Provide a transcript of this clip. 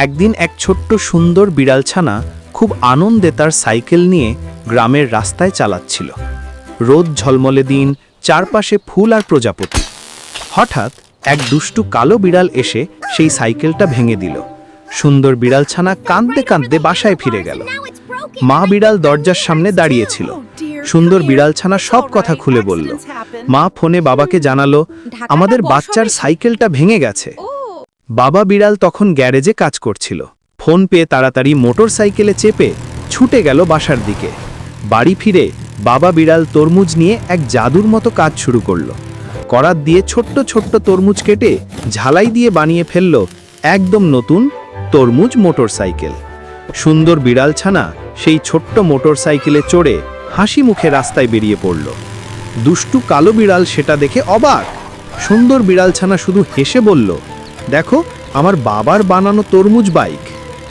একদিন এক ছোট্ট সুন্দর বিড়ালছানা খুব আনন্দে তার সাইকেল নিয়ে গ্রামের রাস্তায় চালাচ্ছিল। রোদ ঝলমলে দিন, চারপাশে ফুল আর প্রজাপতি। হঠাৎ এক দুষ্টু কালো বিড়াল এসে সেই সাইকেলটা ভেঙে দিল। সুন্দর বিড়ালছানা কাঁদতে কাঁদতে বাসায় ফিরে গেল। মা বিড়াল দরজার সামনে দাঁড়িয়েছিল। সুন্দর বিড়ালছানা সব কথা খুলে বলল। মা ফোনে বাবাকে জানালো, আমাদের বাচ্চার সাইকেলটা ভেঙে গেছে। বাবা বিড়াল তখন গ্যারেজে কাজ করছিল। ফোন পেয়ে তাড়াতাড়ি মোটর সাইকেলে চেপে ছুটে গেল বাসার দিকে। বাড়ি ফিরে বাবা বিড়াল তরমুজ নিয়ে এক জাদুর মতো কাজ শুরু করলো। করাত দিয়ে ছোট্ট ছোট্ট তরমুজ কেটে ঝালাই দিয়ে বানিয়ে ফেলল একদম নতুন তরমুজ মোটর সাইকেল। সুন্দর বিড়ালছানা সেই ছোট্ট মোটর সাইকেলে চড়ে হাসি মুখে রাস্তায় বেরিয়ে পড়ল। দুষ্টু কালো বিড়াল সেটা দেখে অবাক। সুন্দর বিড়ালছানা শুধু হেসে বলল, দেখো আমার বাবার বানানো তরমুজ বাইক।